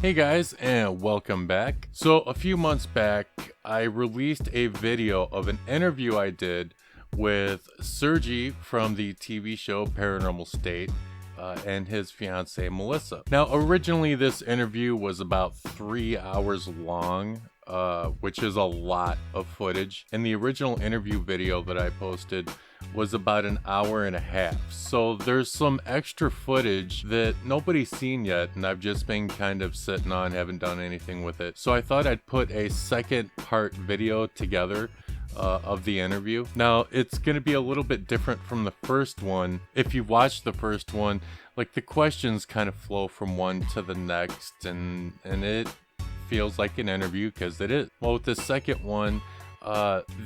Hey guys, and welcome back. So a few months back, I released a video of an interview I did with Sergey from the TV show Paranormal State and his fiancee Melissa. Now, originally this interview was about 3 hours long, which is a lot of footage. And the original interview video that I posted was about an hour and a half. So there's some extra footage that nobody's seen yet, and I've just been kind of sitting on, haven't done anything with it. So I thought I'd put a second part video together of the interview. Now, it's going to be a little bit different from the first one. If you watched the first one, like the questions kind of flow from one to the next, and it feels like an interview because it is. Well, with the second one,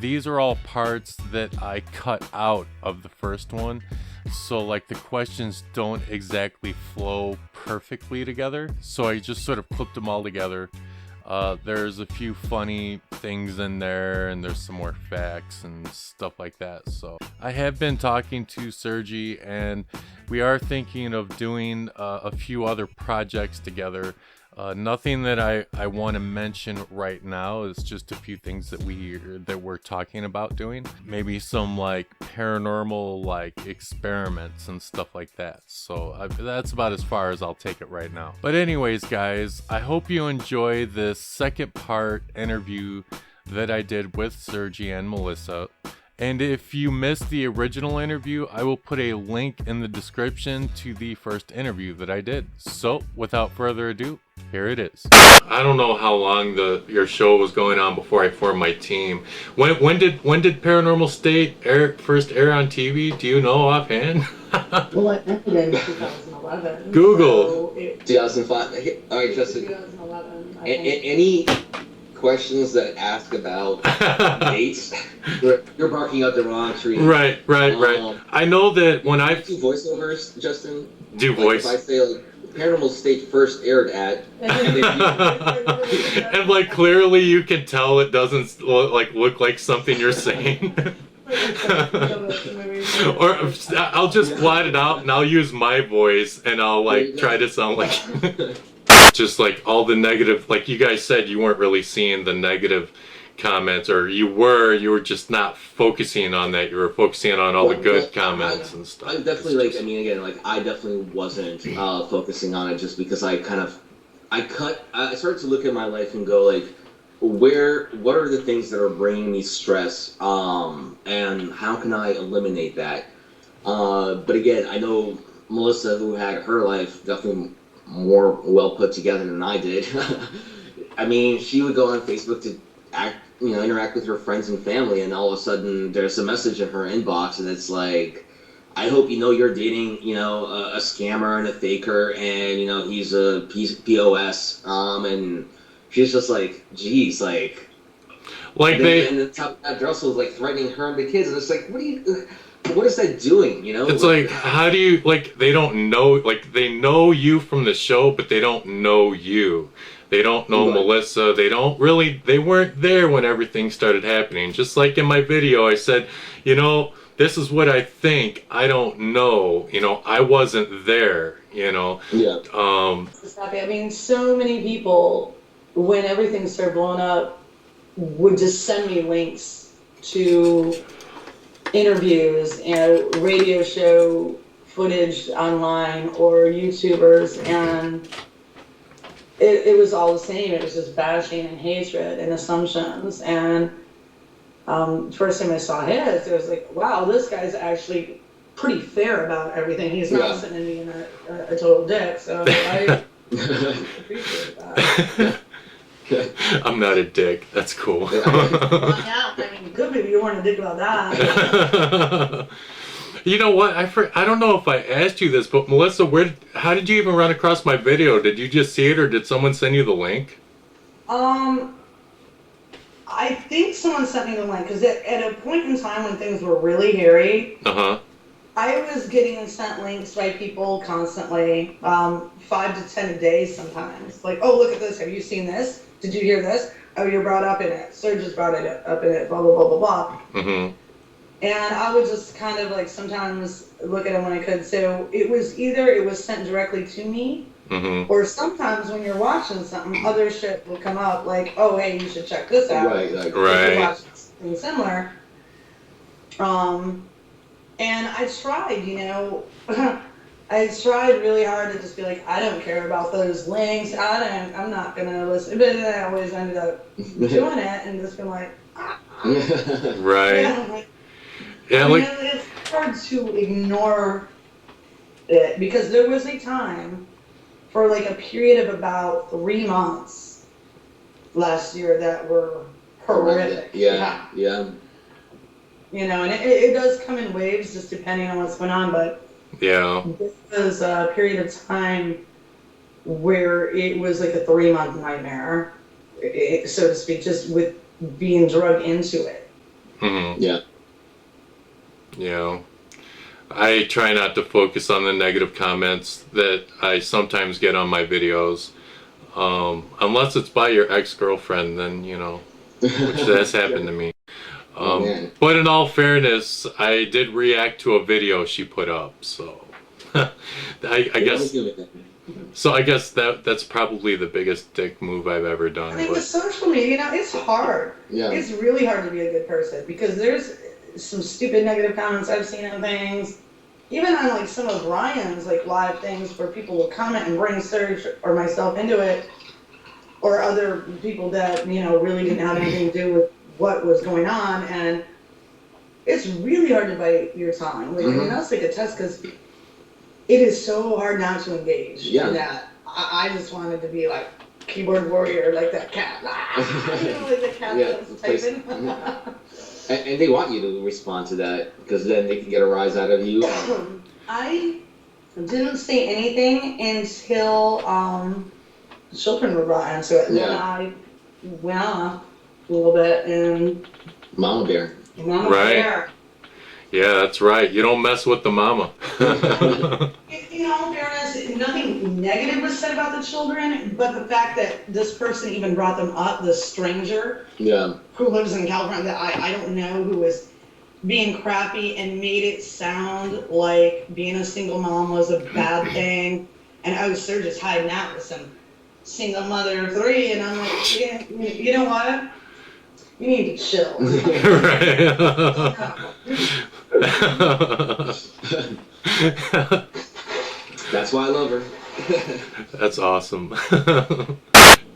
these are all parts that I cut out of the first one, so like the questions don't exactly flow perfectly together, so I just sort of clipped them all together. There's a few funny things in there, and there's some more facts and stuff like that. So I have been talking to Sergey, and we are thinking of doing a few other projects together. Nothing that I want to mention right now. Is just a few things that we're talking about doing. Maybe some like paranormal like experiments and stuff like that. So that's about as far as I'll take it right now. But anyways, guys, I hope you enjoy this second part interview that I did with Sergey and Melissa. And if you missed the original interview, I will put a link in the description to the first interview that I did. So, without further ado, here it is. I don't know how long your show was going on before I formed my team. When did Paranormal State first air on TV? Do you know offhand? Well, it ended in 2011. Google. So 2005. All right, Justin. 2011. Any questions that ask about dates? You're barking up the wrong tree. Right. I know that when I do voiceovers, Justin. Do like voice. If I say like Paranormal State first aired at, and like clearly you can tell it doesn't look like something you're saying. Or I'll just blot it out and I'll use my voice and I'll like try to sound like just like all the negative, like you guys said you weren't really seeing the negative comments, or you were just not focusing on that. You were focusing on all the good comments and stuff. I definitely I definitely wasn't focusing on it, just because I started to look at my life and go like, what are the things that are bringing me stress, and how can I eliminate that? But again, I know Melissa, who had her life definitely more well put together than I did. I mean, she would go on Facebook to interact with her friends and family, and all of a sudden there's a message in her inbox, and it's like, I hope you're dating, a scammer and a faker, and he's a POS, and she's just like, geez, and the top of that dress was like threatening her and the kids, and it's like, what is that doing, It's like, how do you, like, they don't know, like, they know you from the show, but they don't know you. They don't know Melissa. They weren't there when everything started happening. Just like in my video, I said, this is what I think. I don't know. I wasn't there, Yeah. I mean, so many people, when everything started blowing up, would just send me links to interviews and radio show footage online or YouTubers, and it was all the same. It was just bashing and hatred and assumptions. And first time I saw his, it was like, wow, this guy's actually pretty fair about everything. He's not sending me in a total dick. So I appreciate that. I'm not a dick. That's cool. Well, yeah, I mean, good maybe you weren't a dick about that. You know what? I don't know if I asked you this, but Melissa, how did you even run across my video? Did you just see it, or did someone send you the link? I think someone sent me the link, because at a point in time when things were really hairy, I was getting sent links by people constantly, 5 to 10 a day sometimes. Like, oh, look at this. Have you seen this? Did you hear this? Oh, you're brought up in it. Serge is brought up in it, blah, blah, blah, blah, blah. Mm-hmm. And I would just kind of like sometimes look at them when I could. So it was either it was sent directly to me, Mm-hmm. Or sometimes when you're watching something, other shit will come up like, oh, hey, you should check this out. Right, like, If you're Right. watching something similar. And I tried, I tried really hard to just be like, I don't care about those links. I'm not going to listen. But then I always ended up doing it and just being like, Right. yeah, Yeah, I mean, like, it's hard to ignore it because there was a time for like a period of about 3 months last year that were horrific. Yeah. And it does come in waves just depending on what's going on, but yeah. this was a period of time where it was like a 3-month nightmare, so to speak, just with being drugged into it. Mm-hmm. Yeah. Yeah. I try not to focus on the negative comments that I sometimes get on my videos. Unless it's by your ex-girlfriend, then, which has happened to me. But in all fairness, I did react to a video she put up, so I guess. So I guess that's probably the biggest dick move I've ever done. I think with social media, it's hard. Yeah. It's really hard to be a good person because there's some stupid negative comments I've seen on things. Even on like some of Ryan's like live things where people will comment and bring Serge or myself into it, or other people that really didn't have anything to do with what was going on, and it's really hard to bite your tongue. Like, I mean, that's like a test because it is so hard not to engage in that. I just wanted to be like keyboard warrior, like that cat. Like the cat that's typing. And they want you to respond to that because then they can get a rise out of you. I didn't say anything until the children were brought into it. And then I went off a little bit and Mama Bear. Mama Right. Bear. Yeah, that's right. You don't mess with the mama. In all fairness, nothing negative was said about the children, but the fact that this person even brought them up, this stranger who lives in California that I don't know, who was being crappy and made it sound like being a single mom was a bad thing. And Serge is hiding out with some single mother of 3, and I'm like, yeah, you know what? You need to chill. That's why I love her. That's awesome.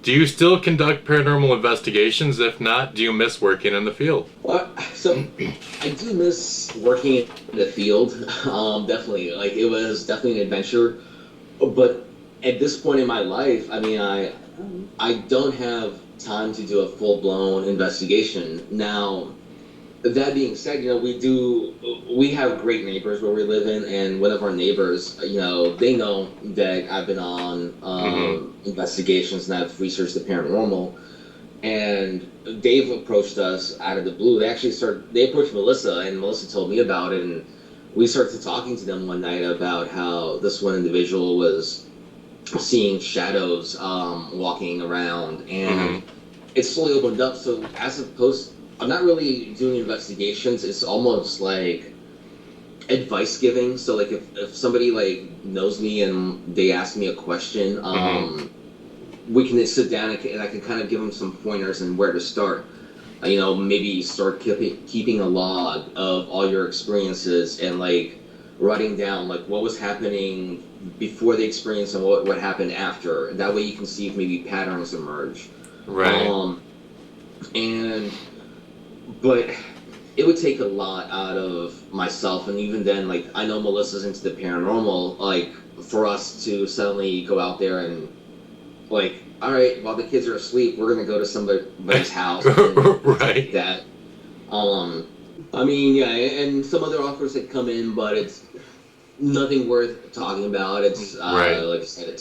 Do you still conduct paranormal investigations? If not, do you miss working in the field? Well, so I do miss working in the field. Definitely. Like, it was definitely an adventure. But at this point in my life, I mean, I don't have time to do a full-blown investigation. Now, that being said, we have great neighbors where we live in, and one of our neighbors, they know that I've been on investigations and I've researched the paranormal, and they've approached us out of the blue. They approached Melissa, and Melissa told me about it, and we started talking to them one night about how this one individual was seeing shadows walking around, and it slowly opened up. So as opposed, I'm not really doing investigations. It's almost like advice giving. So like if somebody like knows me and they ask me a question, we can sit down and I can kind of give them some pointers and where to start. Maybe start keeping a log of all your experiences and like writing down like what was happening before the experience and what happened after. That way you can see if maybe patterns emerge. Right. But it would take a lot out of myself, and even then, like, I know Melissa's into the paranormal, like, for us to suddenly go out there and, like, all right, while the kids are asleep, we're gonna go to somebody's house and right. that. I mean, yeah, and some other offers had come in, but it's nothing worth talking about. It's like I said,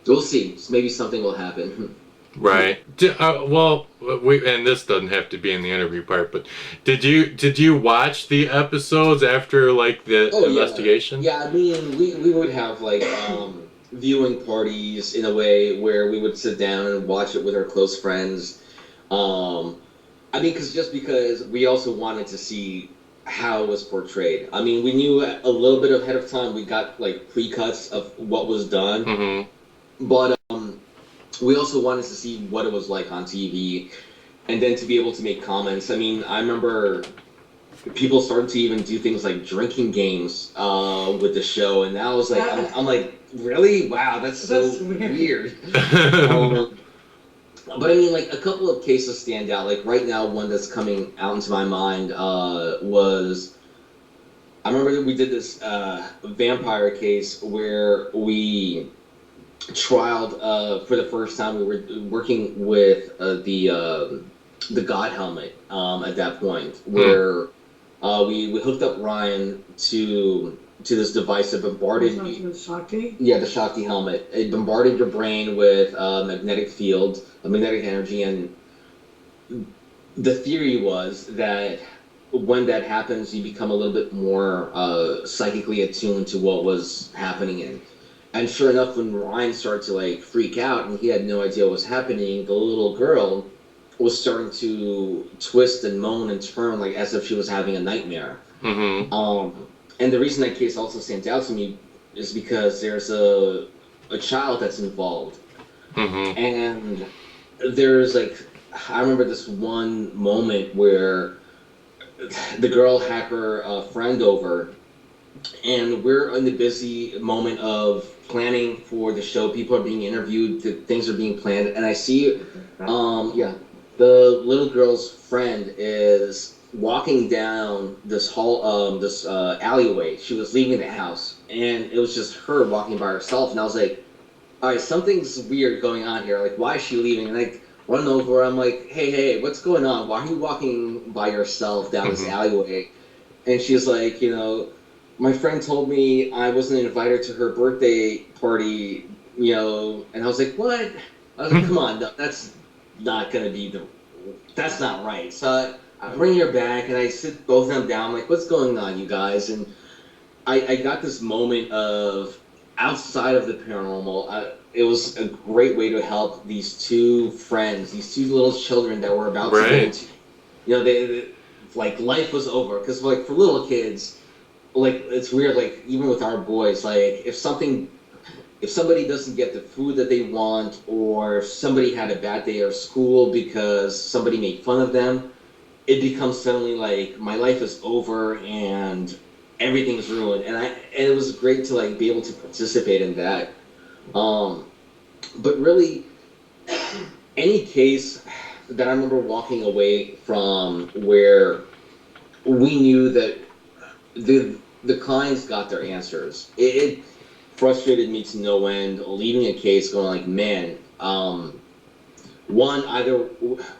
we'll see. Maybe something will happen. Right. And this doesn't have to be in the interview part, but did you watch the episodes after like the investigation? Yeah, I mean, we would have like viewing parties in a way where we would sit down and watch it with our close friends. I mean, because we also wanted to see how it was portrayed. I mean, we knew a little bit ahead of time. We got like pre-cuts of what was done, but we also wanted to see what it was like on TV, and then to be able to make comments. I mean, I remember people started to even do things like drinking games with the show, and that was like, I'm like, really? Wow, that's so weird. But I mean, like, a couple of cases stand out. Like, right now, one that's coming out into my mind was, I remember that we did this vampire case where we trialed for the first time. We were working with the God helmet at that point, where we hooked up Ryan to this device that bombarded the Shakti? Yeah, the Shakti helmet. It bombarded your brain with a magnetic field, a magnetic energy, and the theory was that when that happens, you become a little bit more psychically attuned to what was happening. And sure enough, when Ryan started to like freak out and he had no idea what was happening, the little girl was starting to twist and moan and turn like as if she was having a nightmare. And the reason that case also stands out to me is because there's a child that's involved. And there's like, I remember this one moment where the girl had her friend over, and we're in the busy moment of planning for the show. People are being interviewed, things are being planned, and I see, the little girl's friend is walking down this hall, this alleyway. She was leaving the house, and it was just her walking by herself. And I was like, all right, something's weird going on here. Like, why is she leaving? And I run over. I'm like, hey, what's going on? Why are you walking by yourself down this alleyway? And she's like, my friend told me I wasn't invited to her birthday party, and I was like, what? I was like, come on, that's not gonna be that's not right. So I bring her back and I sit both of them down. I'm like, what's going on, you guys? And I got this moment of outside of the paranormal. It was a great way to help these two friends, these two little children that were about to go into, they like life was over. Because like for little kids, like it's weird. Like even with our boys, like if somebody doesn't get the food that they want, or if somebody had a bad day at school because somebody made fun of them, it becomes suddenly like my life is over and everything's ruined. And it was great to like be able to participate in that. But really, any case that I remember walking away from where we knew that the clients got their answers, it frustrated me to no end. Leaving a case going like, man, one, either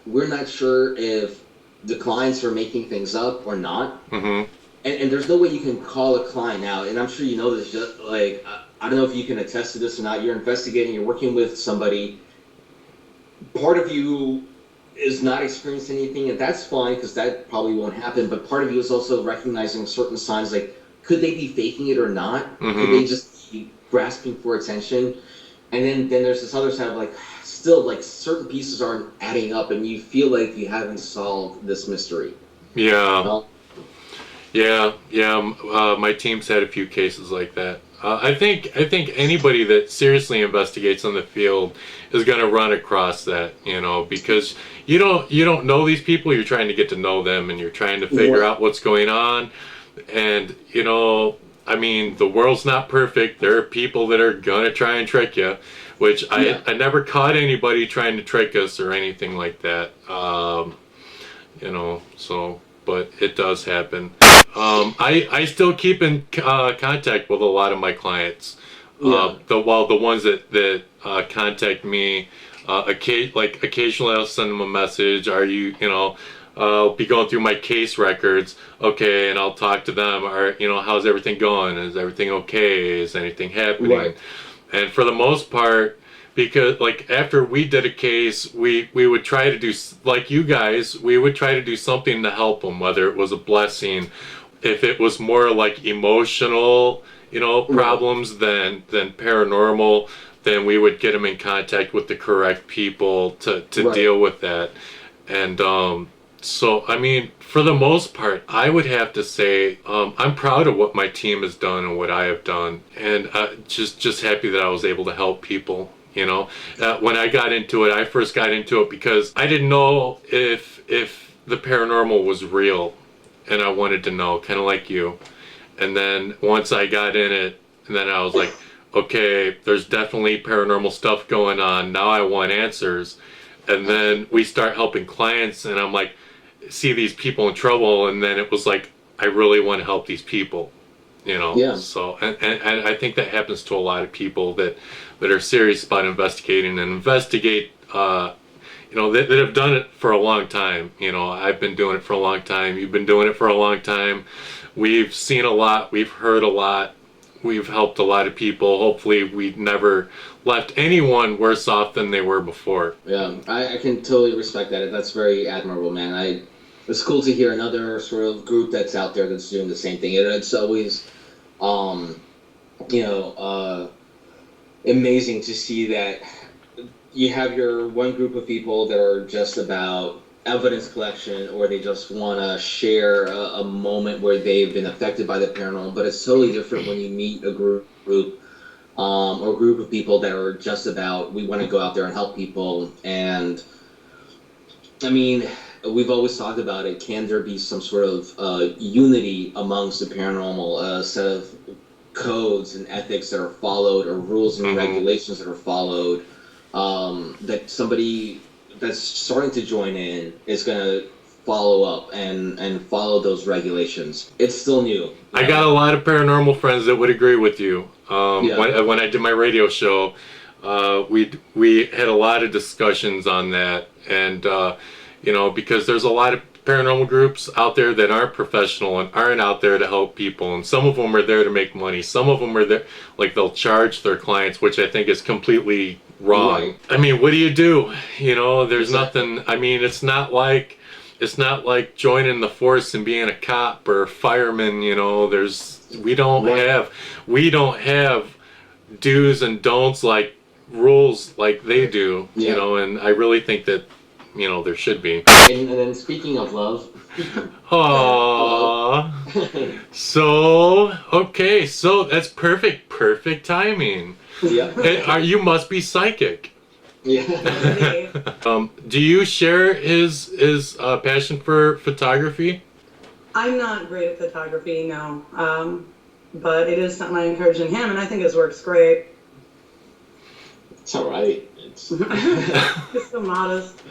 we're not sure if the clients are making things up or not. And there's no way you can call a client out. And I'm sure you know this, just like, I don't know if you can attest to this or not. You're investigating, you're working with somebody. Part of you is not experiencing anything, and that's fine because that probably won't happen. But part of you is also recognizing certain signs, like, could they be faking it or not? Could they just be grasping for attention? And then there's this other side of like, still like certain pieces aren't adding up, and you feel like you haven't solved this mystery. My team's had a few cases like that. I think anybody that seriously investigates on the field is going to run across that, because you don't know these people. You're trying to get to know them, and you're trying to figure out what's going on. And I mean, the world's not perfect. There are people that are going to try and trick you, which I never caught anybody trying to trick us or anything like that. But it does happen. I still keep in contact with a lot of my clients. The ones that contact me, occasionally I'll send them a message. I'll be going through my case records, okay, and I'll talk to them. How's everything going? Is everything okay? Is anything happening? Right. And for the most part, because like after we did a case, we would try to do, like you guys, we would try to do something to help them, whether it was a blessing, if it was more like emotional, problems than paranormal, then we would get them in contact with the correct people to deal with that. And So, I mean, for the most part, I would have to say I'm proud of what my team has done and what I have done, and just happy that I was able to help people. You know, when I got into it, I first got into it because I didn't know if the paranormal was real, and I wanted to know, kind of like you. And then once I got in it, and then I was like, okay, there's definitely paranormal stuff going on. Now I want answers. And then we start helping clients, and I'm like, see these people in trouble, and then it was like, I really want to help these people, you know. Yeah. So and I think that happens to a lot of people that are serious about investigating and investigate, you know, that have done it for a long time. You know, I've been doing it for a long time. You've been doing it for a long time. We've seen a lot. We've heard a lot. We've helped a lot of people. Hopefully we never left anyone worse off than they were before. Yeah, I can totally respect that. That's very admirable, man. It's cool to hear another sort of group that's out there that's doing the same thing. It's always, you know, amazing to see that you have your one group of people that are just about evidence collection, or they just want to share a moment where they've been affected by the paranormal. But it's totally different when you meet a group or group of people that are just about, we want to go out there and help people. And I mean, we've always talked about it. Can there be some sort of unity amongst the paranormal, a set of codes and ethics that are followed, or rules and regulations that are followed, that somebody that's starting to join in is going to follow up and follow those regulations? It's still new. I got a lot of paranormal friends that would agree with you. When I did my radio show, we had a lot of discussions on that, and you know, because there's a lot of paranormal groups out there that aren't professional and aren't out there to help people, and some of them are there to make money. Some of them are there, like, they'll charge their clients, which I think is completely wrong. Right. I mean, what do? You know, there's nothing. I mean, it's not like joining the force and being a cop or a fireman. You know, we don't have do's and don'ts, like rules like they do. Yeah. You know, and I really think that, you know, there should be. And then, speaking of love. Aww. So that's perfect timing. Yeah. You must be psychic. Yeah. Do you share his passion for photography? I'm not great at photography, no. But it is something I encourage in him, and I think his work's great. It's all right. It's so modest.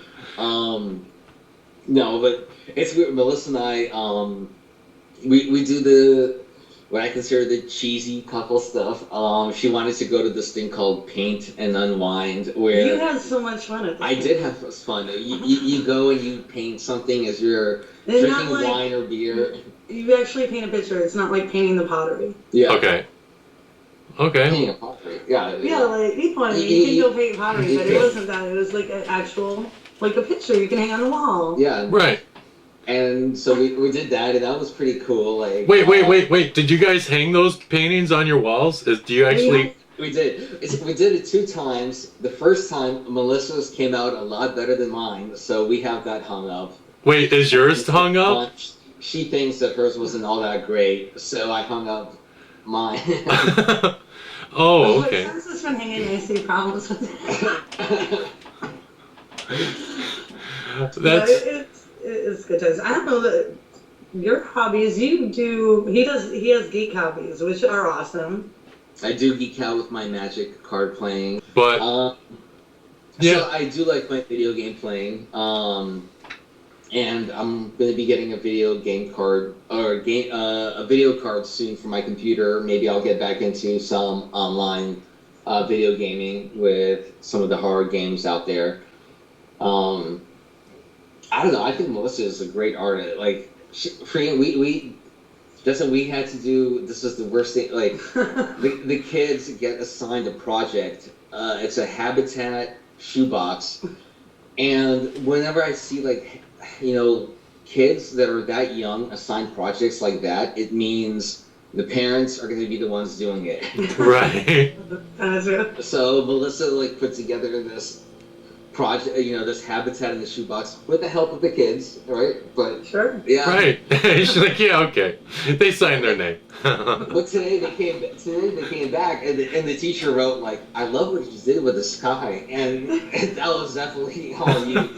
No, but it's weird. Melissa and I, we do what I consider the cheesy couple stuff. She wanted to go to this thing called Paint and Unwind, where you had so much fun at this. I did have fun. You go and you paint something as you're drinking wine or beer. You actually paint a picture. It's not like painting the pottery. Yeah. Okay. Painting a pottery. Yeah. Yeah, like you can go paint pottery, but it wasn't that. It was like an actual, like a picture you can hang on the wall. Yeah. Right. And so we did that, and that was pretty cool. Like, wait! Did you guys hang those paintings on your walls? Do you actually? We did. We did it 2 times. The first time, Melissa's came out a lot better than mine, so we have that hung up. Wait, is yours hung up? She thinks that hers wasn't all that great, so I hung up mine. Oh, okay. Since it's been hanging, I see problems with it. It's good times. I don't know that your hobbies. You do. He has geek hobbies, which are awesome. I do geek out with my Magic card playing, but yeah, so I do like my video game playing. And I'm gonna be getting a video game card or a video card soon for my computer. Maybe I'll get back into some online video gaming with some of the horror games out there. I don't know. I think Melissa is a great artist. Like, we had to do. This is the worst thing. Like, the kids get assigned a project. It's a habitat shoebox, and whenever I see, like, you know, kids that are that young assigned projects like that, it means the parents are going to be the ones doing it. Right. That's it. So Melissa, like, put together this project, this habitat in the shoebox with the help of the kids, right? But Sure. yeah, Right. She's like, yeah, okay. They signed their name. but today they came back, and the teacher wrote like, "I love what you did with the sky," and that was definitely all you.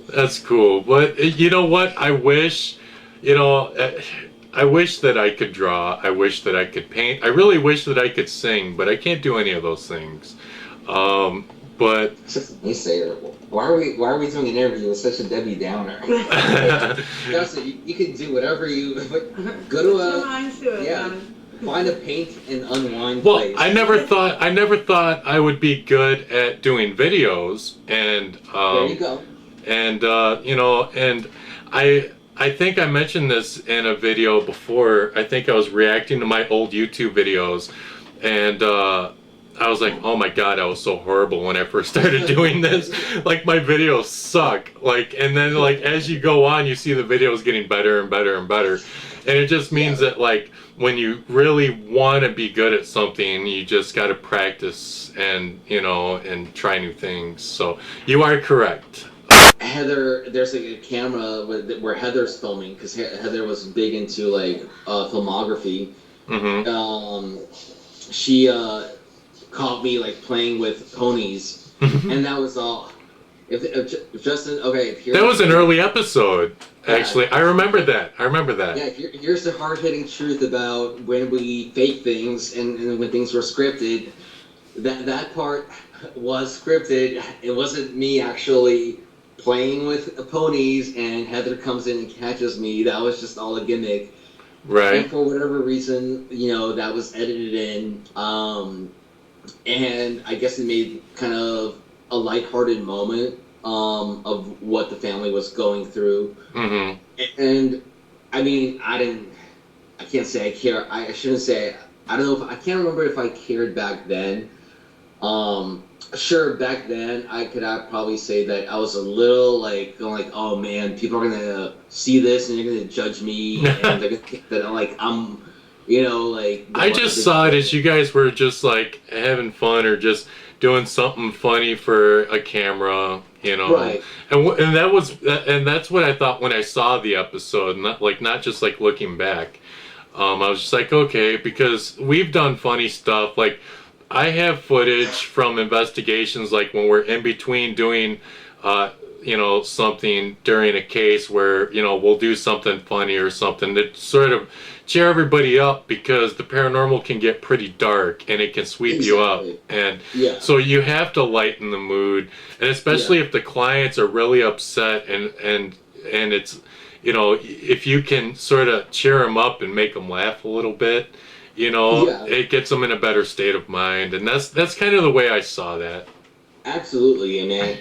That's cool. But you know what? I wish that I could draw. I wish that I could paint. I really wish that I could sing, but I can't do any of those things. But You say, why are we doing an interview with such a Debbie Downer? Justin, you can do whatever you go to find a paint and unwind place. I never thought I would be good at doing videos, and there you go. And and I think I mentioned this in a video before. I think I was reacting to my old YouTube videos, and I was like, oh my god, I was so horrible when I first started doing this. Like, my videos suck. Like, and then like as you go on, you see the videos getting better and better and better, and it just means that like when you really want to be good at something, you just got to practice and and try new things. So you are correct. Heather, there's like a camera where Heather's filming, because Heather was big into like filmography. Mm-hmm. She caught me like playing with ponies, and that was all. If Justin, okay, that was an early episode. Actually, I remember that. Yeah, here's the hard-hitting truth about when we fake things and when things were scripted. That part was scripted. It wasn't me actually playing with ponies, and Heather comes in and catches me. That was just all a gimmick. Right. And for whatever reason, that was edited in. And I guess it made kind of a lighthearted moment of what the family was going through. Mm-hmm. And I mean, I can't say I care. I shouldn't say. I don't know if I can't remember if I cared back then. Sure, back then I could probably say that I was a little like going like, oh man, people are gonna see this and they're gonna judge me, and they're gonna think that I'm, like. I just saw it as you guys were just like having fun or just doing something funny for a camera, Right. And that's what I thought when I saw the episode, not just like looking back. I was just like, okay, because we've done funny stuff. Like, I have footage from investigations, like when we're in between doing, something during a case where, we'll do something funny or something to sort of cheer everybody up, because the paranormal can get pretty dark and it can sweep you up. And so you have to lighten the mood. And especially if the clients are really upset and it's, if you can sort of cheer them up and make them laugh a little bit, it gets them in a better state of mind. And that's kind of the way I saw that. Absolutely, man.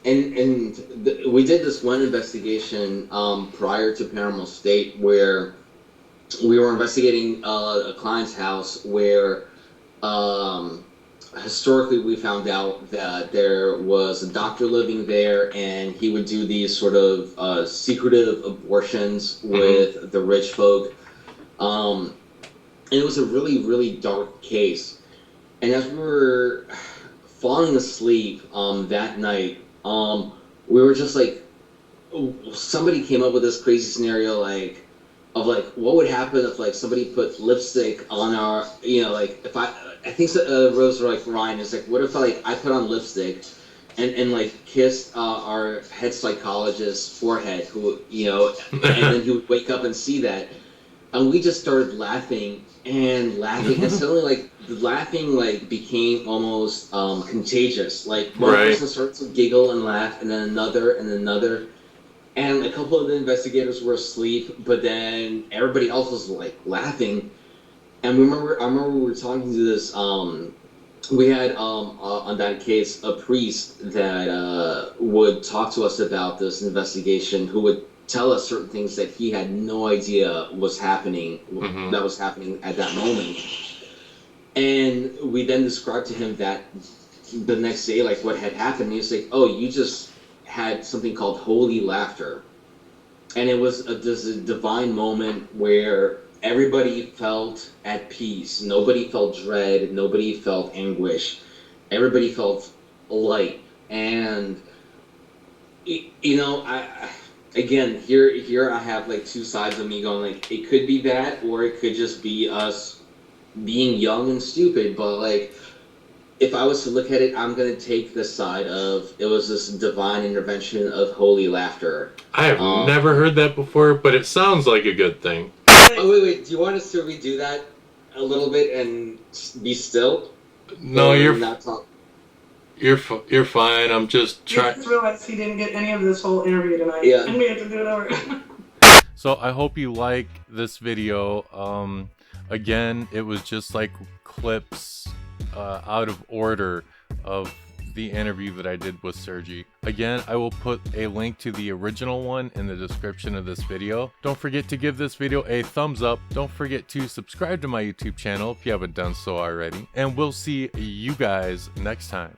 And we did this one investigation prior to Paranormal State where we were investigating a client's house where historically we found out that there was a doctor living there, and he would do these sort of secretive abortions with the rich folk. And it was a really, really dark case. And as we were falling asleep that night, we were just like, somebody came up with this crazy scenario of what would happen if like somebody put lipstick on our, if I think Rose or like Ryan is like, what if I put on lipstick and like kissed our head psychologist's forehead, who and then he would wake up and see that, and we just started laughing and suddenly like the laughing like became almost contagious. Like one person started to giggle and laugh, and then another and another. And a couple of the investigators were asleep, but then everybody else was like laughing. And I remember we were talking to this. We had on that case a priest that would talk to us about this investigation, who would tell us certain things that he had no idea was happening. That was happening at that moment. And we then described to him that the next day, like what had happened. He was like, "Oh, you just had something called holy laughter," and it was this divine moment where everybody felt at peace. Nobody felt dread. Nobody felt anguish. everybody felt light. And you know, again, here I have like two sides of me going like, it could be that, or it could just be us being young and stupid. But like, if I was to look at it, I'm gonna take the side of it was this divine intervention of holy laughter. I have never heard that before, but it sounds like a good thing. Oh wait, do you want us to redo that a little bit and be still? No, or you're not talk. You're fine. I'm just I trying. just realized he didn't get any of this whole interview tonight. Yeah. And we have to do it over. So I hope you like this video. Again, it was just like clips out of order of the interview that I did with Sergey. Again, I will put a link to the original one in the description of this video. Don't forget to give this video a thumbs up. Don't forget to subscribe to my YouTube channel if you haven't done so already. And we'll see you guys next time.